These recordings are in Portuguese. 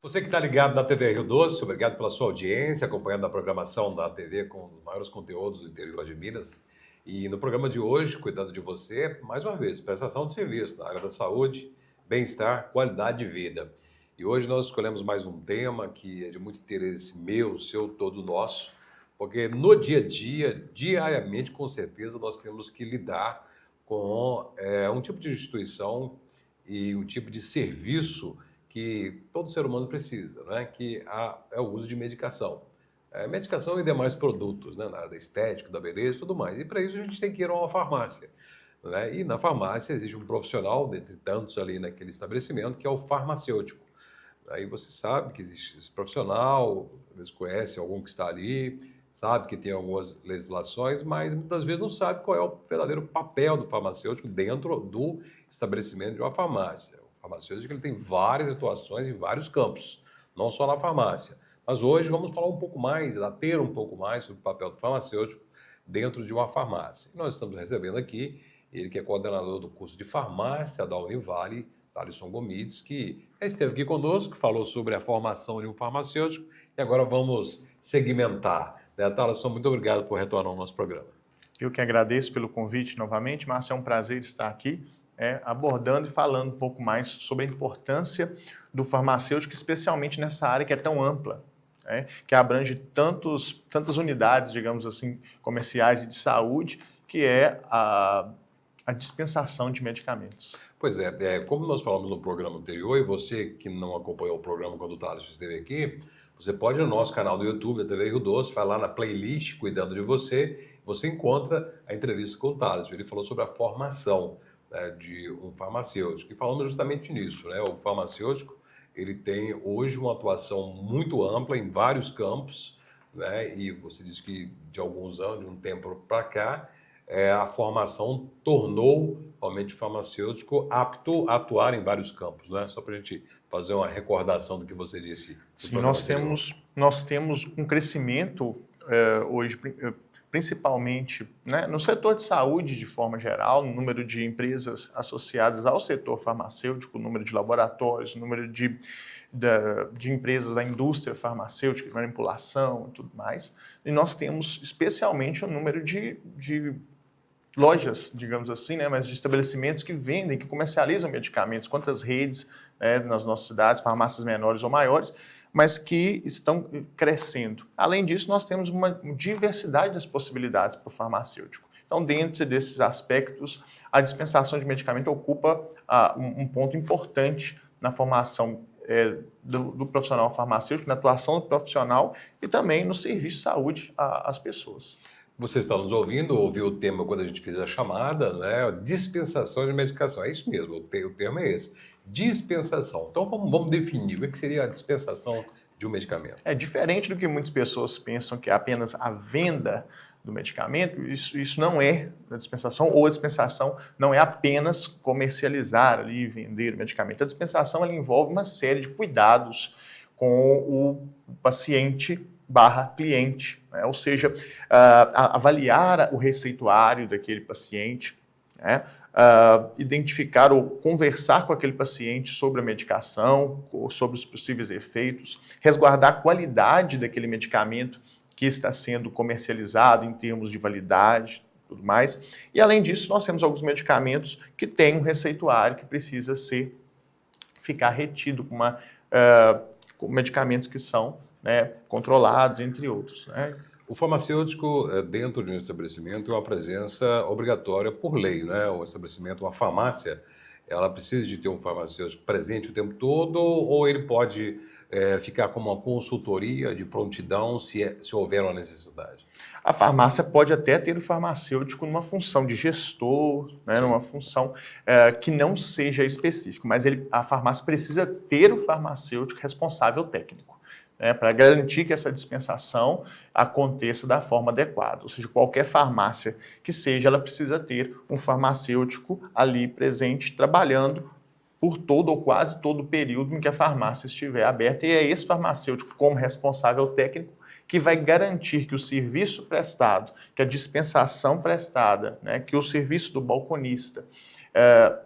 Você que está ligado na TV Rio Doce, obrigado pela sua audiência, acompanhando a programação da TV com os maiores conteúdos do interior de Minas. E no programa de hoje, cuidando de você, mais uma vez, prestação de serviço na área da saúde, bem-estar, qualidade de vida. E hoje nós escolhemos mais um tema que é de muito interesse meu, seu, todo nosso, porque no dia a dia, diariamente, com certeza, nós temos que lidar com um tipo de instituição e um tipo de serviço que todo ser humano precisa, né? É o uso de medicação. Medicação e demais produtos, né? Na área da estética, da beleza e tudo mais. E para isso a gente tem que ir a uma farmácia, né? E na farmácia existe um profissional, dentre tantos ali naquele estabelecimento, que é o farmacêutico. Aí você sabe que existe esse profissional, às vezes conhece algum que está ali, sabe que tem algumas legislações, mas muitas vezes não sabe qual é o verdadeiro papel do farmacêutico dentro do estabelecimento de uma farmácia. O farmacêutico ele tem várias atuações em vários campos, não só na farmácia. Mas hoje vamos falar um pouco mais, debater um pouco mais sobre o papel do farmacêutico dentro de uma farmácia. E nós estamos recebendo aqui ele que é coordenador do curso de farmácia da Univale, Thalisson Gomides, que esteve aqui conosco, falou sobre a formação de um farmacêutico e agora vamos segmentar. Né? Thalisson, muito obrigado por retornar ao nosso programa. Eu que agradeço pelo convite novamente, Márcio, é um prazer estar aqui abordando e falando um pouco mais sobre a importância do farmacêutico, especialmente nessa área que é tão ampla, que abrange tantas unidades, digamos assim, comerciais e de saúde, que é a dispensação de medicamentos. Pois é, como nós falamos no programa anterior, e você que não acompanhou o programa quando o Thales esteve aqui, você pode ir no nosso canal do YouTube, da TV Rio Doce, vai lá na playlist Cuidando de você encontra a entrevista com o Thales. Ele falou sobre a formação, né, de um farmacêutico, e falamos justamente nisso, né? O farmacêutico, ele tem hoje uma atuação muito ampla em vários campos, né? E você disse que de alguns anos, de um tempo para cá, a formação tornou realmente o farmacêutico apto a atuar em vários campos, né? Só para a gente fazer uma recordação do que você disse. Sim, nós temos um crescimento hoje, principalmente, né, no setor de saúde de forma geral, no número de empresas associadas ao setor farmacêutico, o número de laboratórios, o número de empresas da indústria farmacêutica, de manipulação e tudo mais. E nós temos especialmente o número de lojas, digamos assim, né, mas de estabelecimentos que vendem, que comercializam medicamentos, quantas redes, né, nas nossas cidades, farmácias menores ou maiores, mas que estão crescendo. Além disso, nós temos uma diversidade das possibilidades para o farmacêutico. Então, dentro desses aspectos, a dispensação de medicamento ocupa um ponto importante na formação do profissional farmacêutico, na atuação do profissional e também no serviço de saúde às pessoas. Você está nos ouvindo, ouviu o tema quando a gente fez a chamada, né? Dispensação de medicação. É isso mesmo, o termo é esse. Dispensação. Então vamos definir o que seria a dispensação de um medicamento. É diferente do que muitas pessoas pensam que é apenas a venda do medicamento, isso não é a dispensação, ou a dispensação não é apenas comercializar ali e vender o medicamento. A dispensação ela envolve uma série de cuidados com o paciente / cliente, né? Ou seja, avaliar o receituário daquele paciente, né? Identificar ou conversar com aquele paciente sobre a medicação, sobre os possíveis efeitos, resguardar a qualidade daquele medicamento que está sendo comercializado em termos de validade, tudo mais. E além disso, nós temos alguns medicamentos que têm um receituário que precisa ficar retido com medicamentos que são, né, controlados, entre outros, né? O farmacêutico, dentro de um estabelecimento, é uma presença obrigatória por lei, né? O estabelecimento, uma farmácia, ela precisa de ter um farmacêutico presente o tempo todo ou ele pode ficar como uma consultoria de prontidão se houver uma necessidade? A farmácia pode até ter o farmacêutico numa função de gestor, né, numa função que não seja específica, mas a farmácia precisa ter o farmacêutico responsável técnico, né, para garantir que essa dispensação aconteça da forma adequada. Ou seja, qualquer farmácia que seja, ela precisa ter um farmacêutico ali presente, trabalhando por todo ou quase todo o período em que a farmácia estiver aberta, e é esse farmacêutico, como responsável técnico, que vai garantir que o serviço prestado, que a dispensação prestada, né, que o serviço do balconista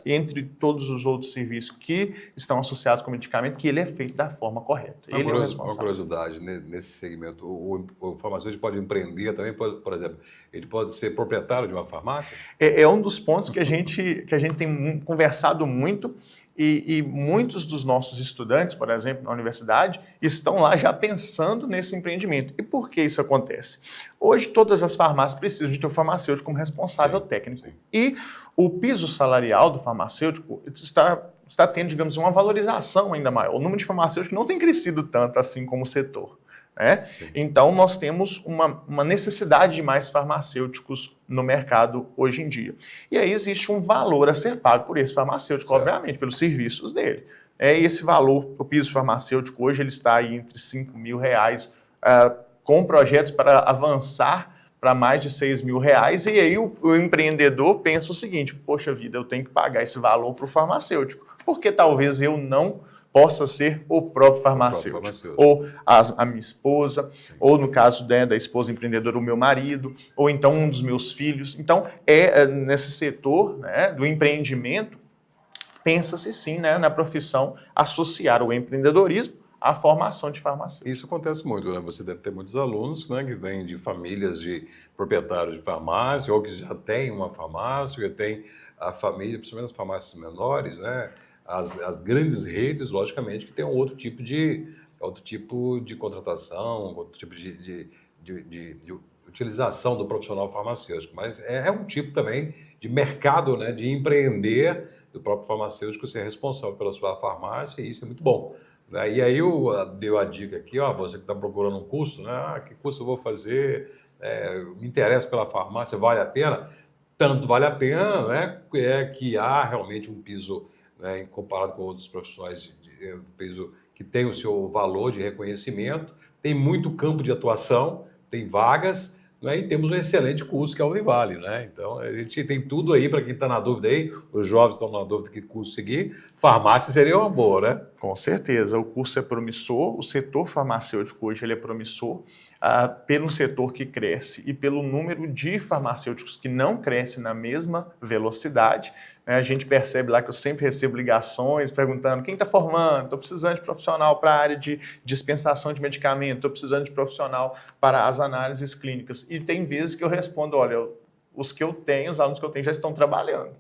entre todos os outros serviços que estão associados com o medicamento, que ele é feito da forma correta. Ele é o responsável. Uma curiosidade, nesse segmento, o farmacêutico pode empreender também, por exemplo, ele pode ser proprietário de uma farmácia? É um dos pontos que a gente tem conversado muito e muitos dos nossos estudantes, por exemplo, na universidade, estão lá já pensando nesse empreendimento. E por que isso acontece? Hoje, todas as farmácias precisam de ter um farmacêutico como responsável técnico. Sim. E o piso salarial do farmacêutico está tendo, digamos, uma valorização ainda maior. O número de farmacêuticos não tem crescido tanto assim como o setor. Né? Então, nós temos uma necessidade de mais farmacêuticos no mercado hoje em dia. E aí existe um valor a ser pago por esse farmacêutico, obviamente, pelos serviços dele. Esse valor, o piso farmacêutico hoje, ele está aí entre R$5.000, com projetos para avançar para mais de R$6.000, e aí o empreendedor pensa o seguinte: poxa vida, eu tenho que pagar esse valor para o farmacêutico, porque talvez eu não possa ser o próprio farmacêutico. Ou a minha esposa, sim, ou no caso da esposa empreendedora, o meu marido, ou então um dos meus filhos. Então, nesse setor, né, do empreendimento, pensa-se sim, né, na profissão associar o empreendedorismo à formação de farmacêutico. Isso acontece muito, né? Você deve ter muitos alunos, né, que vêm de famílias de proprietários de farmácia, ou que já têm uma farmácia, que tem a família, principalmente as farmácias menores, né? As grandes redes, logicamente, que tem outro tipo de contratação, outro tipo de utilização do profissional farmacêutico. Mas é um tipo também de mercado, né, de empreender do próprio farmacêutico ser responsável pela sua farmácia, e isso é muito bom. E aí eu dei a dica aqui, você que está procurando um curso, né? Que curso eu vou fazer? Me interessa pela farmácia, vale a pena? Tanto vale a pena, né? Que há realmente um piso, né, comparado com outros profissionais, piso que tem o seu valor de reconhecimento, tem muito campo de atuação, tem vagas, né, e temos um excelente curso que é o Univale, né? Então, a gente tem tudo aí para quem está na dúvida aí, os jovens estão na dúvida de que curso seguir, farmácia seria uma boa, né? Com certeza, o curso é promissor, o setor farmacêutico hoje ele é promissor, pelo setor que cresce e pelo número de farmacêuticos que não cresce na mesma velocidade. A gente percebe lá que eu sempre recebo ligações perguntando: quem está formando? Estou precisando de profissional para a área de dispensação de medicamento, estou precisando de profissional para as análises clínicas. E tem vezes que eu respondo: olha, os que eu tenho, os alunos que eu tenho já estão trabalhando.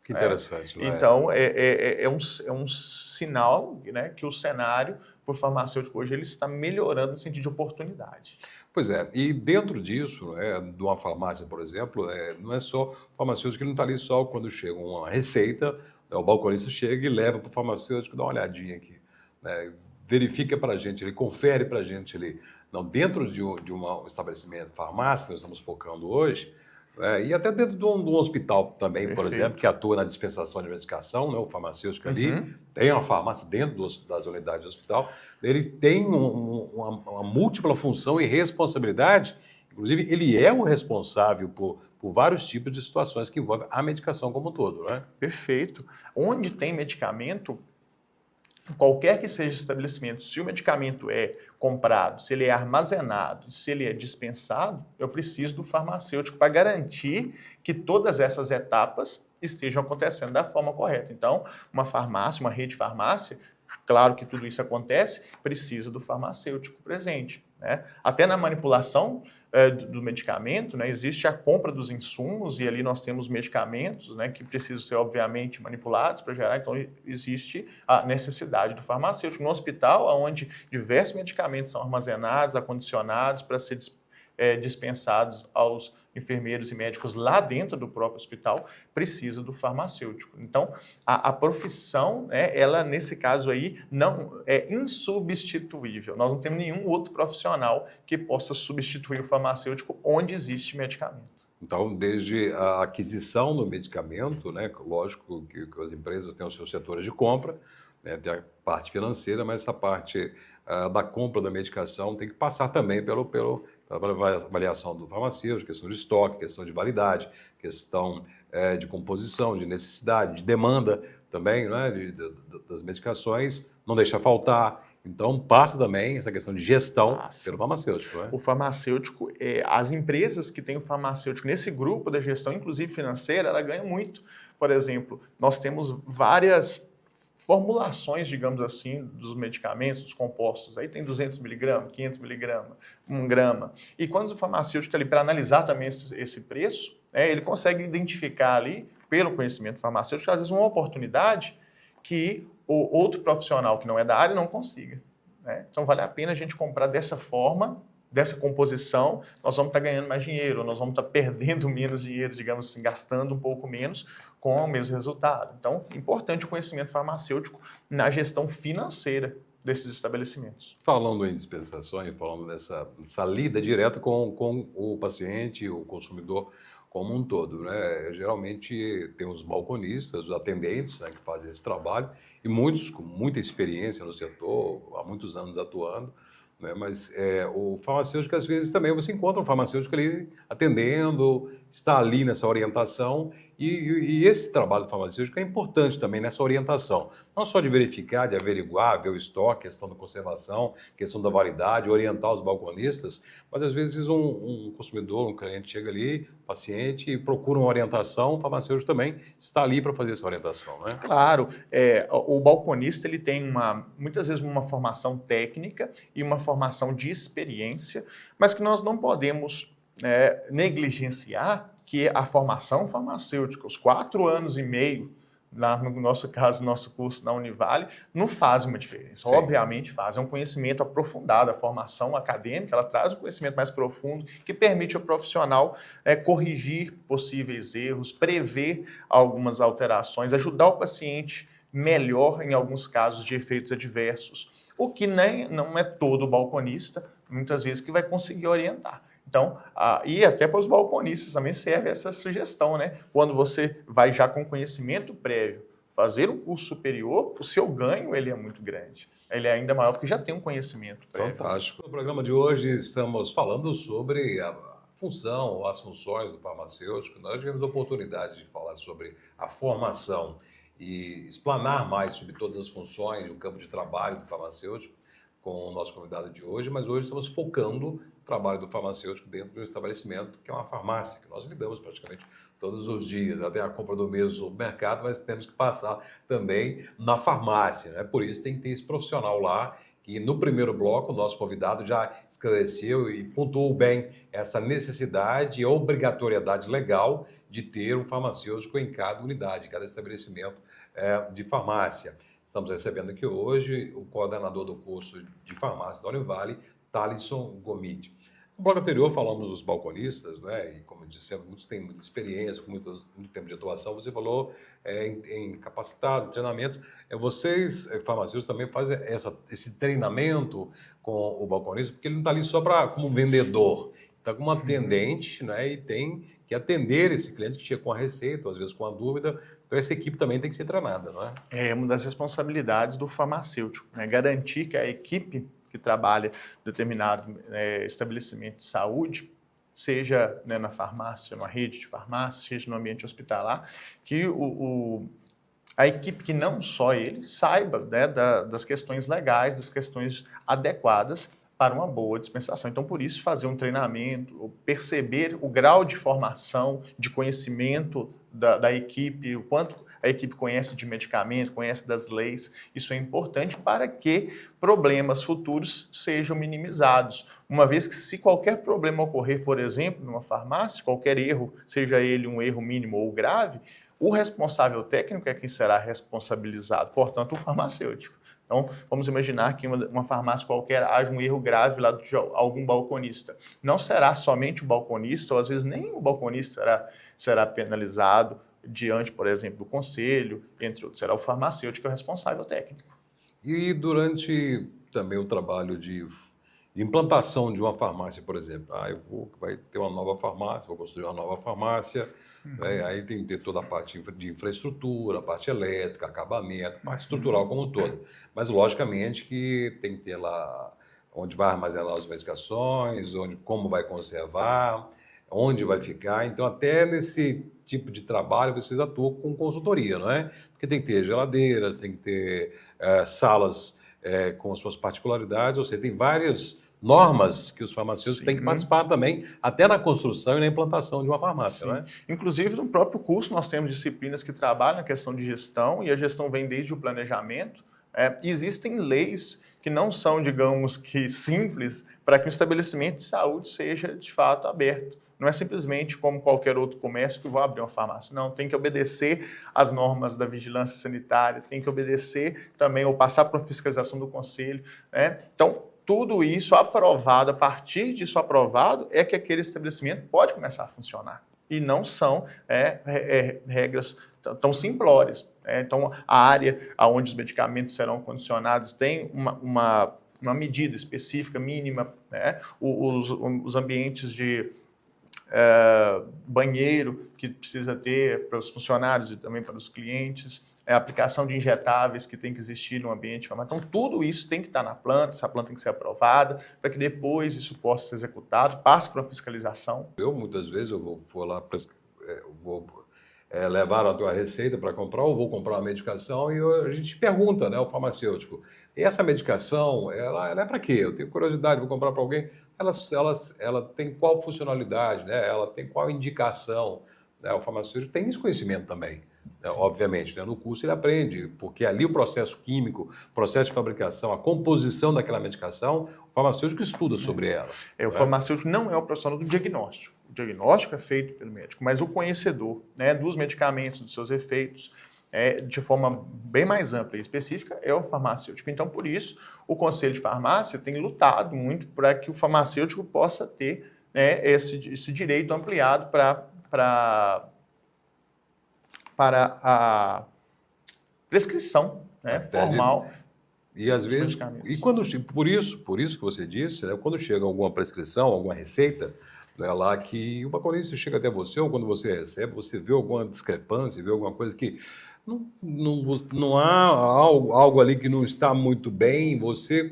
Que interessante. Né? Então, é um sinal, né, que o cenário para o farmacêutico hoje ele está melhorando no sentido de oportunidade. Pois é, e dentro disso, de uma farmácia, por exemplo, não é só o farmacêutico que não está ali só quando chega uma receita, o balconista chega e leva para o farmacêutico, dá uma olhadinha aqui, né, verifica para a gente, ele confere para a gente ali. Não, dentro de um estabelecimento, farmácia, que nós estamos focando hoje, e até dentro de um hospital também, por exemplo, que atua na dispensação de medicação, né, o farmacêutico ali, tem uma farmácia dentro das unidades do hospital, ele tem uma múltipla função e responsabilidade, inclusive ele é o responsável por vários tipos de situações que envolvem a medicação como um todo. Né? Perfeito. Onde tem medicamento, qualquer que seja o estabelecimento, se o medicamento é comprado, se ele é armazenado, se ele é dispensado, eu preciso do farmacêutico para garantir que todas essas etapas estejam acontecendo da forma correta. Então, uma farmácia, uma rede de farmácia, claro que tudo isso acontece, precisa do farmacêutico presente. Né? Até na manipulação do medicamento, né, existe a compra dos insumos e ali nós temos medicamentos, né, que precisam ser, obviamente, manipulados para gerar, então existe a necessidade do farmacêutico. No hospital, onde diversos medicamentos são armazenados, acondicionados para ser dispensados aos enfermeiros e médicos lá dentro do próprio hospital, precisa do farmacêutico. Então, a profissão, ela nesse caso aí, não é insubstituível. Nós não temos nenhum outro profissional que possa substituir o farmacêutico onde existe medicamento. Então, desde a aquisição do medicamento, né, lógico que as empresas têm os seus setores de compra, né, tem a parte financeira, mas essa parte da compra da medicação tem que passar também pela avaliação do farmacêutico, questão de estoque, questão de validade, questão de composição, de necessidade, de demanda também, né, das medicações, não deixar faltar. Então, passa também essa questão de gestão pelo farmacêutico, né? O farmacêutico, as empresas que têm o farmacêutico nesse grupo da gestão, inclusive financeira, ela ganha muito. Por exemplo, nós temos várias formulações, digamos assim, dos medicamentos, dos compostos. Aí tem 200 miligramas, 500 miligramas, 1 grama. E quando o farmacêutico está ali para analisar também esse preço, ele consegue identificar ali, pelo conhecimento farmacêutico, às vezes uma oportunidade que o outro profissional que não é da área não consiga. Né? Então, vale a pena a gente comprar dessa forma, dessa composição, nós vamos estar ganhando mais dinheiro, nós vamos estar perdendo menos dinheiro, digamos assim, gastando um pouco menos com o mesmo resultado. Então, importante o conhecimento farmacêutico na gestão financeira desses estabelecimentos. Falando em dispensações, falando dessa lida direta com o paciente, o consumidor como um todo, né? Geralmente tem os balconistas, os atendentes, né, que fazem esse trabalho, e muitos com muita experiência no setor, há muitos anos atuando, né? Mas o farmacêutico, às vezes, também você encontra um farmacêutico ali atendendo, está ali nessa orientação, e esse trabalho farmacêutico é importante também nessa orientação, não só de verificar, de averiguar, ver o estoque, questão da conservação, questão da validade, orientar os balconistas, mas às vezes um consumidor, um cliente chega ali, paciente, e procura uma orientação, o farmacêutico também está ali para fazer essa orientação, né? Claro, o balconista ele tem muitas vezes uma formação técnica e uma formação de experiência, mas que nós não podemos negligenciar que a formação farmacêutica, os 4 anos e meio, no nosso caso, nosso curso na Univale, não faz uma diferença. Sim. Obviamente faz, é um conhecimento aprofundado, a formação acadêmica, ela traz um conhecimento mais profundo que permite ao profissional corrigir possíveis erros, prever algumas alterações, ajudar o paciente melhor em alguns casos de efeitos adversos, o que não é todo balconista, muitas vezes, que vai conseguir orientar. Então, e até para os balconistas também serve essa sugestão, né? Quando você vai já com conhecimento prévio fazer um curso superior, o seu ganho ele é muito grande. Ele é ainda maior porque já tem um conhecimento prévio. Fantástico. No programa de hoje estamos falando sobre a função, as funções do farmacêutico. Nós tivemos a oportunidade de falar sobre a formação e explanar mais sobre todas as funções, o campo de trabalho do farmacêutico com o nosso convidado de hoje, mas hoje estamos focando o trabalho do farmacêutico dentro de um estabelecimento que é uma farmácia, que nós lidamos praticamente todos os dias, até a compra do mês no supermercado, mas temos que passar também na farmácia, né? Por isso tem que ter esse profissional lá, que no primeiro bloco o nosso convidado já esclareceu e pontuou bem essa necessidade e obrigatoriedade legal de ter um farmacêutico em cada unidade, em cada estabelecimento de farmácia. Estamos recebendo aqui hoje o coordenador do curso de farmácia da Univale, Thalisson Gomide. No bloco anterior falamos dos balconistas, né? E como dissemos, muitos têm muita experiência, com muito tempo de atuação. Você falou em capacitados, treinamentos. Vocês, farmacêuticos, também fazem esse treinamento com o balconista, porque ele não está ali só como vendedor. Está como atendente, né? E tem que atender esse cliente que chega com a receita, ou às vezes com a dúvida. Então, essa equipe também tem que ser treinada, não é? É uma das responsabilidades do farmacêutico, né? Garantir que a equipe que trabalha em determinado estabelecimento de saúde, seja na farmácia, numa rede de farmácia, seja no ambiente hospitalar, que a equipe, que não só ele, saiba das questões legais, das questões adequadas para uma boa dispensação. Então, por isso, fazer um treinamento, perceber o grau de formação, de conhecimento da equipe, o quanto a equipe conhece de medicamento, conhece das leis, isso é importante para que problemas futuros sejam minimizados. Uma vez que, se qualquer problema ocorrer, por exemplo, numa farmácia, qualquer erro, seja ele um erro mínimo ou grave, o responsável técnico é quem será responsabilizado, portanto, o farmacêutico. Então, vamos imaginar que uma farmácia qualquer haja um erro grave lá de algum balconista. Não será somente o balconista, ou às vezes nem o balconista será penalizado diante, por exemplo, do conselho, entre outros. Será o farmacêutico que é o responsável técnico. E durante também o trabalho de implantação de uma farmácia, por exemplo. Vai ter uma nova farmácia, vou construir uma nova farmácia, aí tem que ter toda a parte de infraestrutura, a parte elétrica, acabamento, a parte estrutural como um todo. Mas, logicamente, que tem que ter lá onde vai armazenar as medicações, como vai conservar, onde vai ficar. Então, até nesse tipo de trabalho, vocês atuam com consultoria, não é? Porque tem que ter geladeiras, tem que ter salas com as suas particularidades, ou seja, tem várias normas que os farmacêuticos têm que participar também, até na construção e na implantação de uma farmácia, né? Inclusive, no próprio curso, nós temos disciplinas que trabalham na questão de gestão, e a gestão vem desde o planejamento. Existem leis que não são, digamos que, simples para que o estabelecimento de saúde seja, de fato, aberto. Não é simplesmente como qualquer outro comércio que eu vou abrir uma farmácia. Não, tem que obedecer às normas da vigilância sanitária, tem que obedecer também, ou passar por uma fiscalização do conselho, né? Então, tudo isso aprovado, a partir disso aprovado, é que aquele estabelecimento pode começar a funcionar. E não são regras tão simplórias. Então, a área onde os medicamentos serão condicionados tem uma medida específica, mínima, né? Os ambientes de banheiro que precisa ter para os funcionários e também para os clientes, a aplicação de injetáveis que tem que existir no ambiente. Então, tudo isso tem que estar na planta, essa planta tem que ser aprovada, para que depois isso possa ser executado, passe para uma fiscalização. Muitas vezes, vou lá, levar a tua receita para comprar, ou vou comprar uma medicação, e a gente pergunta, né, ao farmacêutico, essa medicação, ela é para quê? Eu tenho curiosidade, vou comprar para alguém, ela tem qual funcionalidade, né? Ela tem qual indicação, né? O farmacêutico tem esse conhecimento também, né? Obviamente, né? No curso ele aprende, porque ali o processo químico, o processo de fabricação, a composição daquela medicação, o farmacêutico estuda sobre ela. O farmacêutico não é o profissional do diagnóstico. O diagnóstico é feito pelo médico, mas o conhecedor, né, dos medicamentos, dos seus efeitos, de forma bem mais ampla e específica, é o farmacêutico. Então, por isso, o Conselho de Farmácia tem lutado muito para que o farmacêutico possa ter, né, esse direito ampliado para a prescrição, né, formal. E às vezes, por isso que você disse, né, quando chega alguma prescrição, alguma receita, né, lá que uma colunista chega até você, ou quando você recebe, você vê alguma discrepância, vê alguma coisa que não há algo ali que não está muito bem, você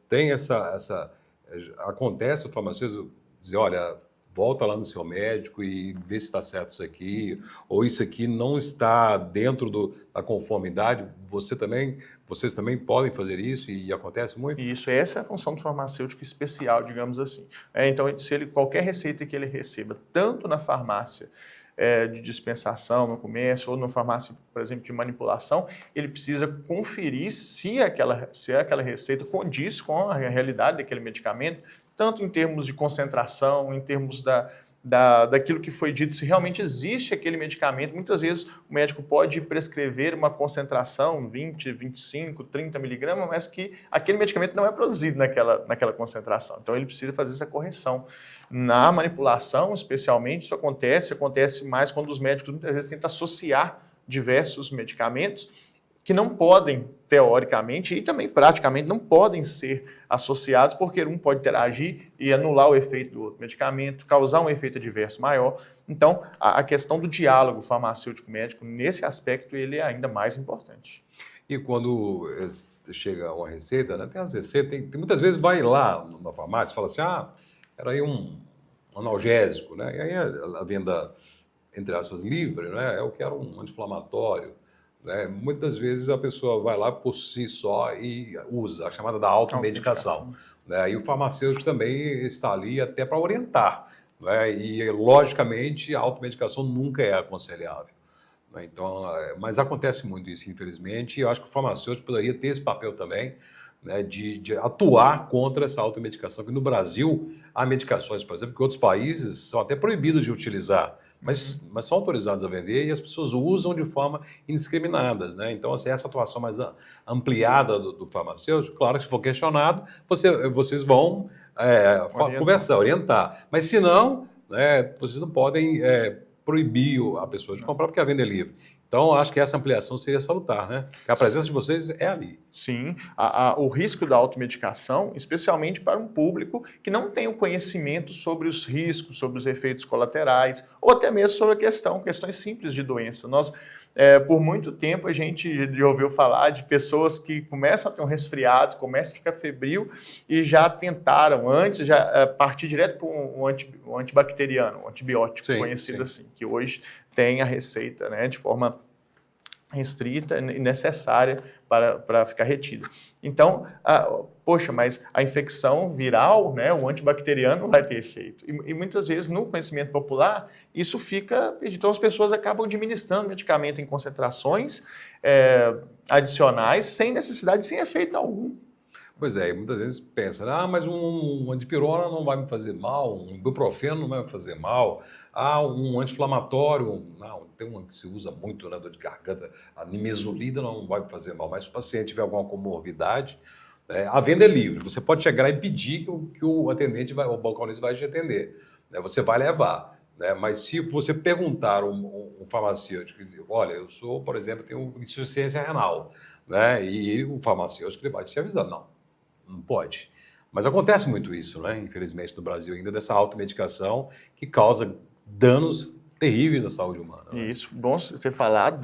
tem acontece o farmacêutico dizer, olha, volta lá no seu médico e vê se está certo isso aqui, ou isso aqui não está dentro da conformidade, vocês também podem fazer isso e acontece muito? Isso, essa é a função do farmacêutico especial, digamos assim. Então, se qualquer receita que ele receba, tanto na farmácia de dispensação, no comércio, ou na farmácia, por exemplo, de manipulação, ele precisa conferir se aquela receita condiz com a realidade daquele medicamento, tanto em termos de concentração, em termos daquilo que foi dito, se realmente existe aquele medicamento. Muitas vezes o médico pode prescrever uma concentração, 20, 25, 30 miligramas, mas que aquele medicamento não é produzido naquela concentração. Então ele precisa fazer essa correção. Na manipulação, especialmente, isso acontece mais quando os médicos muitas vezes tentam associar diversos medicamentos que não podem, teoricamente, e também praticamente não podem ser associados, porque um pode interagir e anular o efeito do outro medicamento, causar um efeito adverso maior. Então, a questão do diálogo farmacêutico-médico, nesse aspecto, ele é ainda mais importante. E quando chega uma receita, né, tem as receitas, muitas vezes vai lá na farmácia e fala assim, era aí um analgésico, né? E aí a venda, entre aspas, livre, né? Eu quero um anti-inflamatório. Muitas vezes a pessoa vai lá por si só e usa a chamada da automedicação. E o farmacêutico também está ali até para orientar. E, logicamente, a automedicação nunca é aconselhável. Então, mas acontece muito isso, infelizmente, e eu acho que o farmacêutico poderia ter esse papel também, né, de atuar contra essa automedicação, que no Brasil há medicações, por exemplo, que outros países são até proibidos de utilizar, mas são autorizados a vender e as pessoas usam de forma indiscriminada, né? Então, assim, essa atuação mais ampliada do farmacêutico, claro que se for questionado, vocês vão conversar, orientar. Mas se não, né, vocês não podem proibir a pessoa de comprar porque a venda é livre. Então, acho que essa ampliação seria salutar, né? Porque a presença de vocês é ali. Sim, o risco da automedicação, especialmente para um público que não tem o conhecimento sobre os riscos, sobre os efeitos colaterais, ou até mesmo sobre questões simples de doença. Nós, por muito tempo, a gente já ouviu falar de pessoas que começam a ter um resfriado, começam a ficar febril e já tentaram antes, partir direto para um antibacteriano, um antibiótico, conhecido assim, que hoje tem a receita, né, de forma restrita e necessária para ficar retida. Então, poxa, mas a infecção viral, né, o antibacteriano não vai ter efeito. E muitas vezes, no conhecimento popular, isso fica perdido. Então, as pessoas acabam administrando medicamento em concentrações adicionais, sem necessidade, sem efeito algum. Pois é, e muitas vezes pensa, mas um antipirona não vai me fazer mal, um ibuprofeno não vai me fazer mal, um anti-inflamatório, tem uma que se usa muito, né, dor de garganta, a nimesulida não vai me fazer mal, mas se o paciente tiver alguma comorbidade, a venda é livre, você pode chegar lá e pedir que o atendente, o balconista vai te atender, né, você vai levar. Né? Mas se você perguntar um farmacêutico, olha, eu sou, por exemplo, tenho insuficiência renal, né? E o farmacêutico ele vai te avisar, não pode. Mas acontece muito isso, né? Infelizmente, no Brasil ainda, dessa automedicação que causa danos terríveis à saúde humana. Né? Isso, bom você ter falado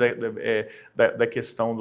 da questão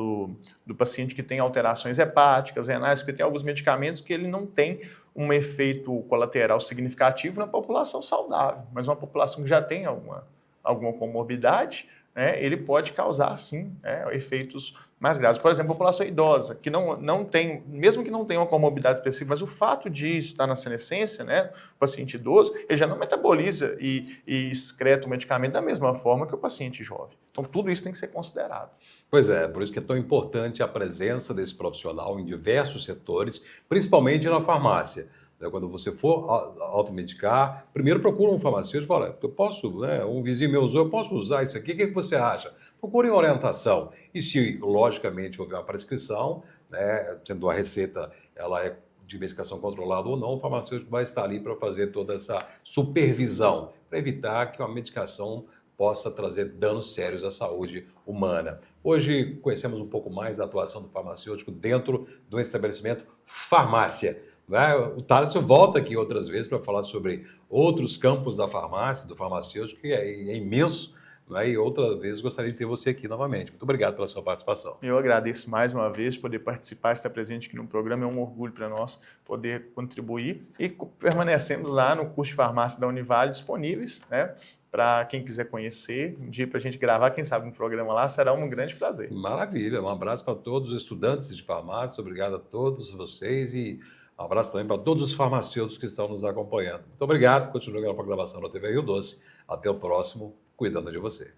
do paciente que tem alterações hepáticas, renais, porque tem alguns medicamentos que ele não tem um efeito colateral significativo na população saudável, mas uma população que já tem alguma comorbidade, né, ele pode causar, sim, efeitos mais graves. Por exemplo, a população idosa, que não tem, mesmo que não tenha uma comorbidade específica, mas o fato de estar na senescência, né, o paciente idoso, ele já não metaboliza e excreta o medicamento da mesma forma que o paciente jovem. Então, tudo isso tem que ser considerado. Pois é, por isso que é tão importante a presença desse profissional em diversos setores, principalmente na farmácia. Quando você for automedicar, primeiro procura um farmacêutico e fala, eu posso, né, um vizinho meu usou, eu posso usar isso aqui, o que você acha? Procure orientação. E se, logicamente, houver uma prescrição, né, sendo a receita ela é de medicação controlada ou não, o farmacêutico vai estar ali para fazer toda essa supervisão, para evitar que uma medicação possa trazer danos sérios à saúde humana. Hoje conhecemos um pouco mais da atuação do farmacêutico dentro do estabelecimento farmácia. O Thales volta aqui outras vezes para falar sobre outros campos da farmácia, do farmacêutico, que é imenso, e outra vez gostaria de ter você aqui novamente. Muito obrigado pela sua participação. Eu agradeço mais uma vez poder participar, estar presente aqui no programa, é um orgulho para nós poder contribuir e permanecemos lá no curso de farmácia da Univale disponíveis, né? Para quem quiser conhecer, um dia para a gente gravar, quem sabe um programa lá, será um grande prazer. Maravilha, um abraço para todos os estudantes de farmácia, obrigado a todos vocês e um abraço também para todos os farmacêuticos que estão nos acompanhando. Muito obrigado, continue na programação da TV Rio Doce. Até o próximo, cuidando de você.